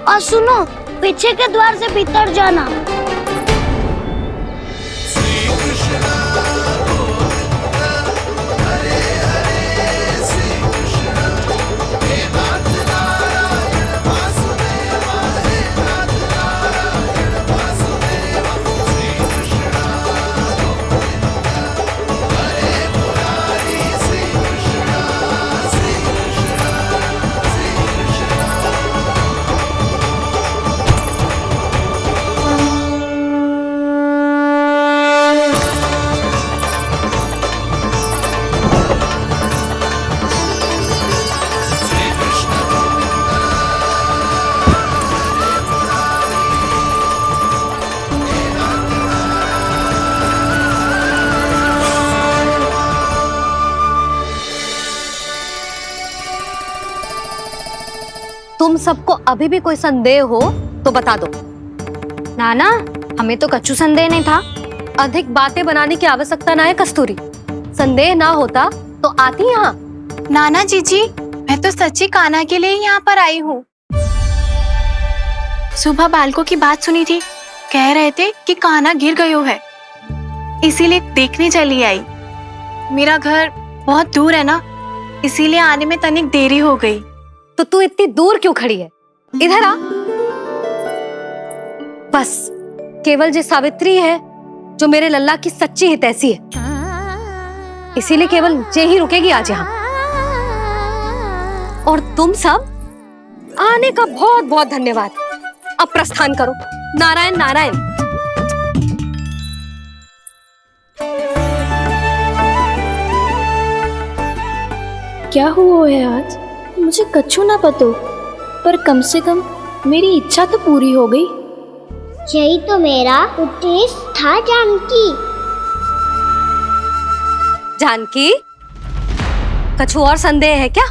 और सुनो, पीछे के द्वार से भीतर जाना। तुम सबको अभी भी कोई संदेह हो तो बता दो। नाना, हमें तो कच्चू संदेह नहीं था। अधिक बातें बनाने की आवश्यकता ना है कस्तूरी। संदेह ना होता तो आती यहाँ। नाना जीजी, मैं तो सच्ची कान्हा के लिए यहाँ पर आई हूँ। सुबह बालकों की बात सुनी थी, कह रहे थे कि कान्हा गिर गयो है, इसीलिए देखने चली आई। मेरा घर बहुत दूर है ना, इसीलिए आने में तनिक देरी हो गई। तो तू इतनी दूर क्यों खड़ी है? इधर आ। बस केवल जे सावित्री है जो मेरे लल्ला की सच्ची हितैषी है, इसीलिए केवल जे ही रुकेगी आज यहाँ। और तुम सब आने का बहुत बहुत धन्यवाद। अब प्रस्थान करो। नारायण नारायण। क्या हुआ है आज? मुझे कच्छु ना पतो, पर कम से कम मेरी इच्छा तो पूरी हो गई। यही तो मेरा उद्देश्य था जानकी। जानकी, कछु और संदेह है क्या?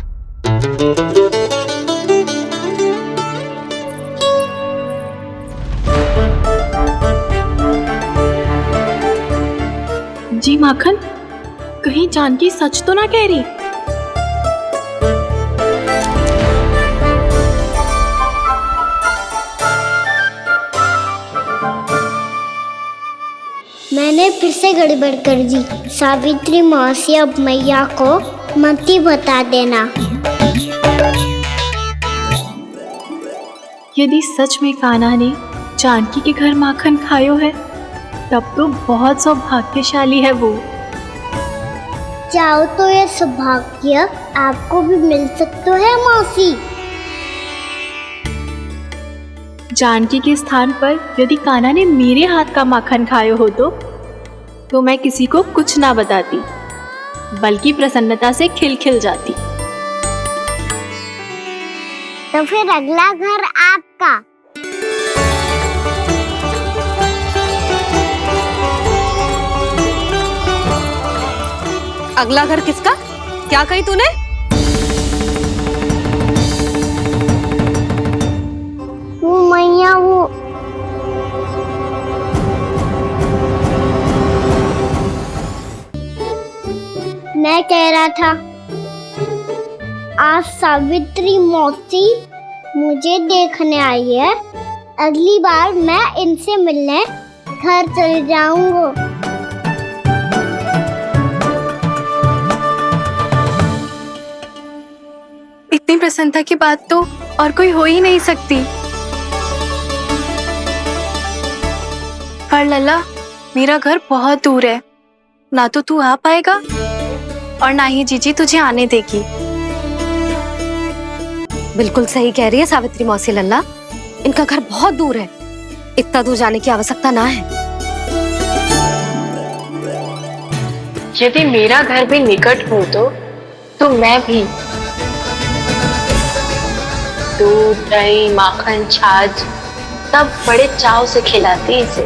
जी माखन, कहीं जानकी सच तो ना कह रही? मैंने फिर से गड़बड़ कर दी। सावित्री मौसी, अब मैया को मत ही बता देना। यदि सच में कान्हा ने जानकी के घर माखन खायो है, तब तो बहुत सौभाग्यशाली है वो। चाहो तो ये सौभाग्य आपको भी मिल सकता है मौसी। जानकी के स्थान पर यदि कान्हा ने मेरे हाथ का माखन खायो हो तो मैं किसी को कुछ ना बताती, बल्कि प्रसन्नता से खिलखिल जाती। तो फिर अगला घर आपका। अगला घर किसका? क्या कही तूने? वो मैया, वो मैं कह रहा था, आज सावित्री मौसी मुझे देखने आई है। अगली बार मैं इनसे मिलने घर चले जाऊंगा। इतनी प्रसन्नता की बात तो और कोई हो ही नहीं सकती। पर लल्ला, मेरा घर बहुत दूर है, ना तो तू आ पाएगा और ना ही जीजी तुझे आने देगी। बिल्कुल सही कह रही है सावित्री मौसी लल्ला, इनका घर बहुत दूर है, इतना दूर जाने की आवश्यकता ना है। यदि मेरा घर भी निकट हो तो मैं भी दूध, दही, माखन, छाछ सब बड़े चाव से खिलाती इसे।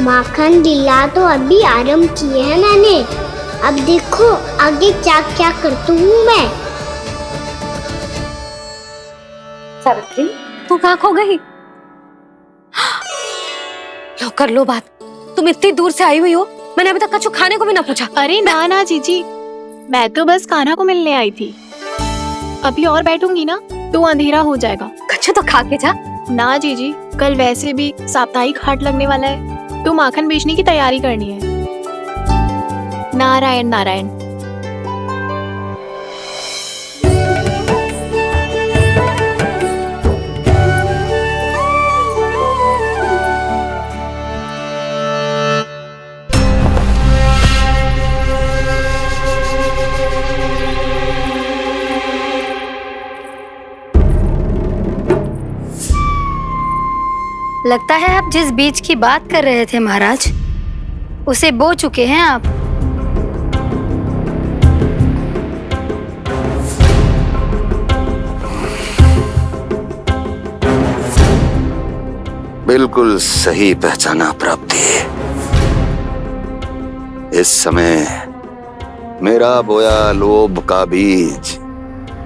माखन दिला तो अभी आरंभ किए है मैंने, अब देखो आगे क्या क्या करती हूँ मैं। सावित्री, तू कहाँ खो गई? लो कर लो बात, तुम इतनी दूर से आई हुई हो, मैंने अभी तक कछु खाने को भी ना पूछा। अरे ना ना जीजी, मैं तो बस कान्हा को मिलने आई थी। अभी और बैठूंगी ना तो अंधेरा हो जाएगा। कछु तो खा के जा। ना जीजी, कल वैसे भी साप्ताहिक हाट लगने वाला है, तो माखन बेचने की तैयारी करनी है। नारायण नारायण। लगता है आप जिस बीज की बात कर रहे थे महाराज, उसे बो चुके हैं आप। बिल्कुल सही पहचाना प्राप्ति। इस समय मेरा बोया लोभ का बीज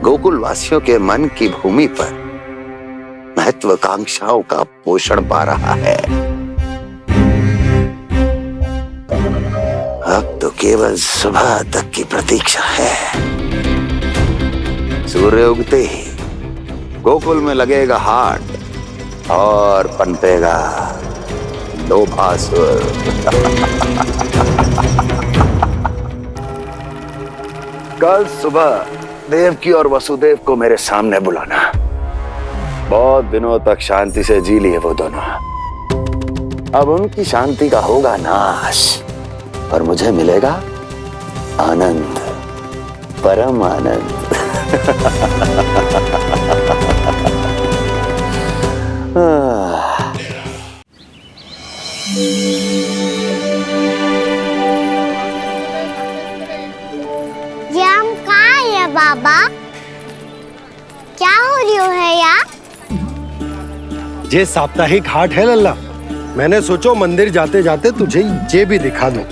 गोकुल वासियों के मन की भूमि पर महत्वाकांक्षाओं का पोषण पा रहा है। अब तो केवल सुबह तक की प्रतीक्षा है। सूर्य उगते ही गोकुल में लगेगा हाट और पनपेगा लोभासुर। कल सुबह देवकी और वसुदेव को मेरे सामने बुलाना। बहुत दिनों तक शांति से जी लिए वो दोनों, अब उनकी शांति का होगा नाश और मुझे मिलेगा आनंद, परम आनंद। ये हम कहाँ है बाबा? क्या हो रही है यार? ये साप्ताहिक हाट है लल्ला, मैंने सोचो मंदिर जाते जाते तुझे ये भी दिखा दूं।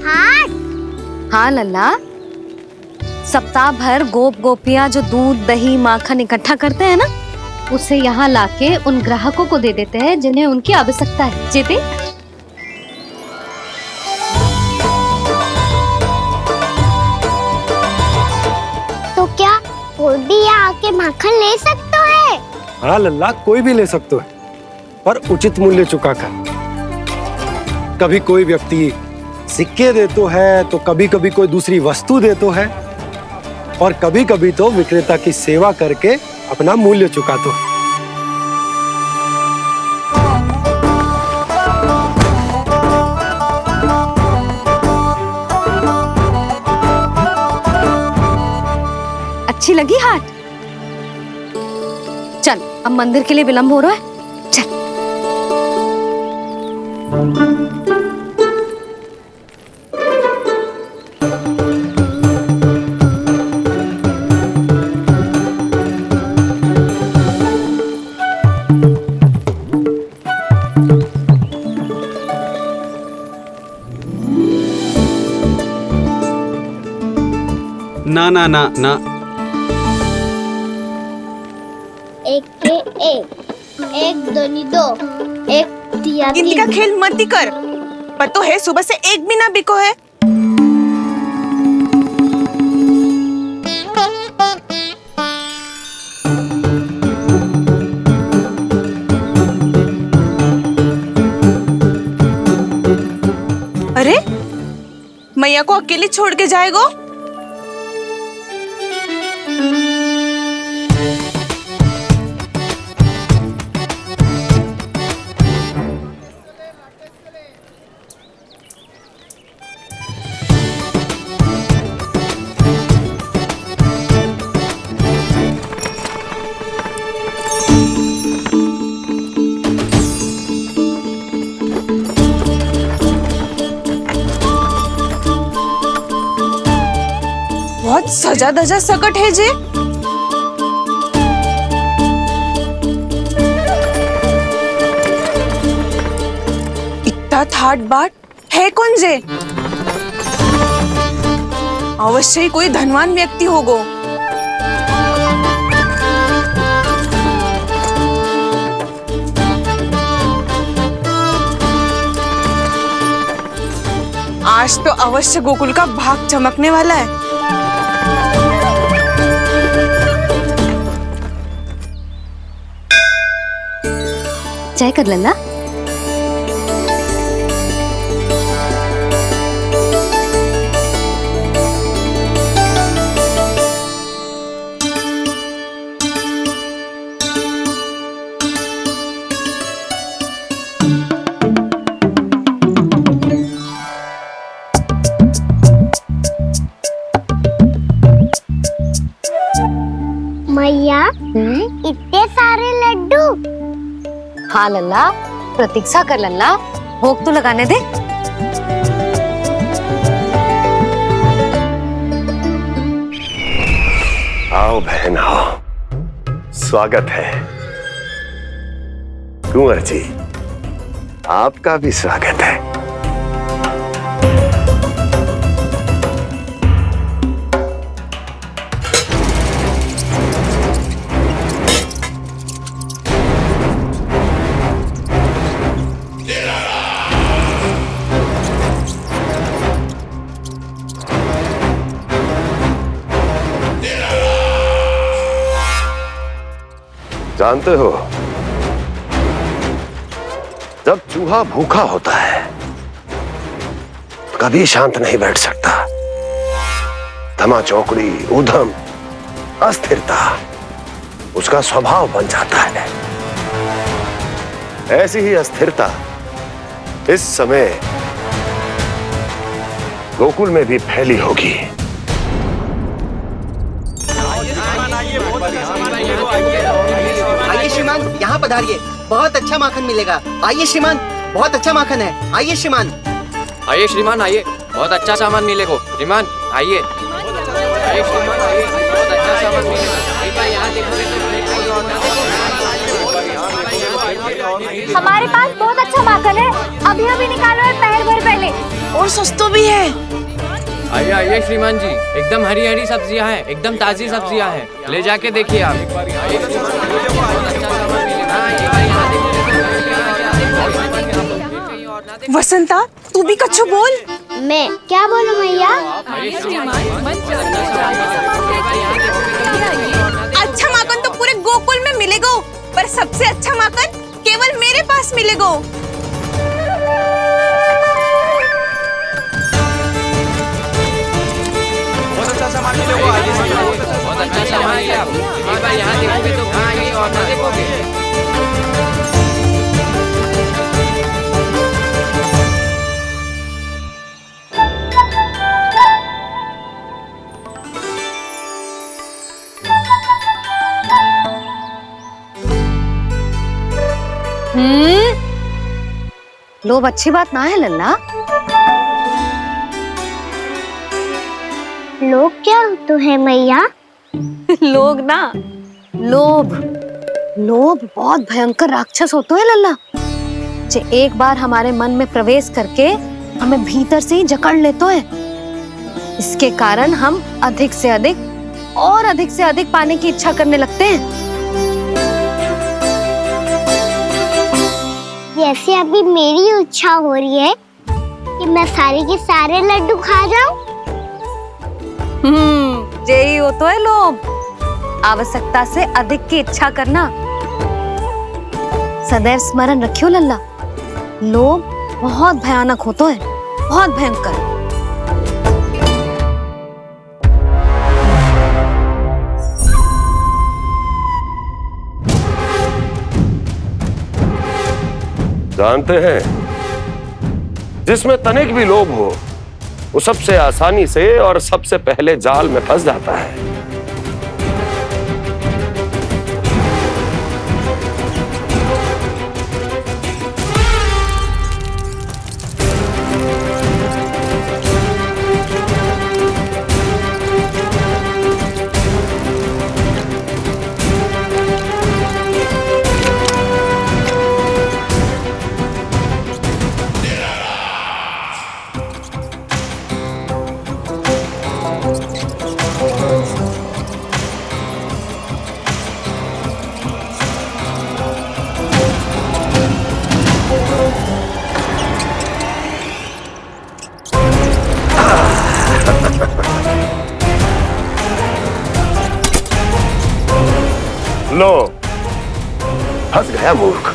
हाट? हाँ लल्ला, सप्ताह भर गोप गोपियां जो दूध, दही, माखन इकट्ठा करते हैं ना, उसे यहाँ लाके उन ग्राहकों को दे देते हैं जिन्हें उनकी आवश्यकता है। जेते तो क्या कोई भी यहाँ आके माखन ले सकता है? हाँ लल्ला, कोई भी ले सकते है, पर उचित मूल्य चुकाकर। कभी कोई व्यक्ति सिक्के देतो है, तो कभी कभी कोई दूसरी वस्तु देतो है, और कभी कभी तो विक्रेता की सेवा करके अपना मूल्य चुकातो है। अच्छी लगी हाट? चल, अब मंदिर के लिए विलंब हो रहा है, चल। ना ना ना ना, एक के एक दोनी दो, एक दिया गिनती का खेल मत कर, पर तो है सुबह से एक भी ना बिको है। अरे मैया को अकेले छोड़ के जाएगो? सजा धजा सकट है जे। इतना थाट बाट है कौन जे? अवश्य ही कोई धनवान व्यक्ति होगो। आज तो अवश्य गोकुल का भाग चमकने वाला है। चाय कर लल्ला। मैया इतने सारे लड्डू। हाँ लल्ला, प्रतीक्षा कर लल्ला, भोग तो लगाने दे। आओ बहन आओ, स्वागत है। कुंवर जी, आपका भी स्वागत है। जानते हो, जब चूहा भूखा होता है कभी शांत नहीं बैठ सकता। धमा चौकड़ी, उधम, अस्थिरता उसका स्वभाव बन जाता है। ऐसी ही अस्थिरता इस समय गोकुल में भी फैली होगी। आइए श्रीमान, यहाँ पधारिए, बहुत अच्छा माखन मिलेगा। आइए श्रीमान, बहुत अच्छा माखन है। आइए श्रीमान। आइए श्रीमान, आइए, बहुत अच्छा सामान मिलेगा। श्रीमान आइए, आइए श्रीमान, आइए, बहुत अच्छा सामान मिलेगा। एक बार यहाँ देखोगे तो हमारे पास बहुत अच्छा माखन है, अभी अभी निकालो है, पहर भर पहले। और सस्ता भी है। आइए आइए श्रीमान जी, एकदम हरी हरी सब्जियां हैं, एकदम ताजी सब्जियां हैं, ले जाके देखिए आप। वसंता, तू भी कछु बोल। मैं क्या बोलूं मैया? अच्छा माखन तो पूरे गोकुल में मिलेगा, पर सबसे अच्छा माखन केवल मेरे पास मिलेगा। बहुत अच्छा सामान मिलेगा। एक बार यहाँ देखोगे तो कहाँ आइए और ना देखोगे। लोभ अच्छी बात ना है लल्ला। लोग क्या तो है मैया? लोग ना, लोभ। लोभ बहुत भयंकर राक्षस होता है लल्ला, जो एक बार हमारे मन में प्रवेश करके हमें भीतर से ही जकड़ लेता है। इसके कारण हम अधिक से अधिक और अधिक से अधिक पाने की इच्छा करने लगते हैं। जैसे अभी मेरी इच्छा हो रही है कि मैं सारे के सारे लड्डू खा जाऊं। यही होता है लोभ, आवश्यकता से अधिक की इच्छा करना। सदैव स्मरण रखियो लल्ला, लोभ बहुत भयानक होता है, बहुत भयंकर। जानते हैं, जिसमें तनिक भी लोभ हो वो सबसे आसानी से और सबसे पहले जाल में फंस जाता है। लो, फंस गया मूर्ख।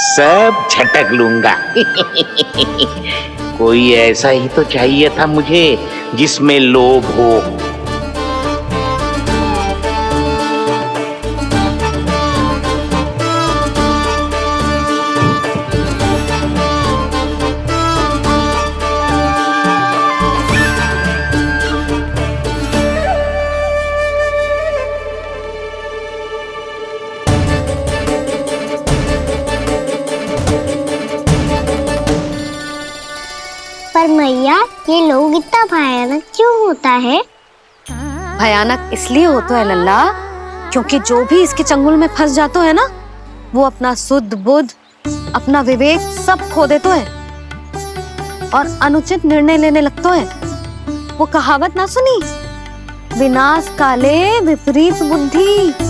सब झटक लूंगा। कोई ऐसा ही तो चाहिए था मुझे जिसमें लोभ हो। पर मैया, ये लोग इतना भयानक क्यों होता है? भयानक इसलिए होता है लल्ला, क्योंकि जो भी इसके चंगुल में फंस जाता है ना, वो अपना शुद्ध बुद्ध, अपना विवेक सब खो देता है और अनुचित निर्णय लेने लगता है। वो कहावत ना सुनी, विनाश काले विपरीत बुद्धि।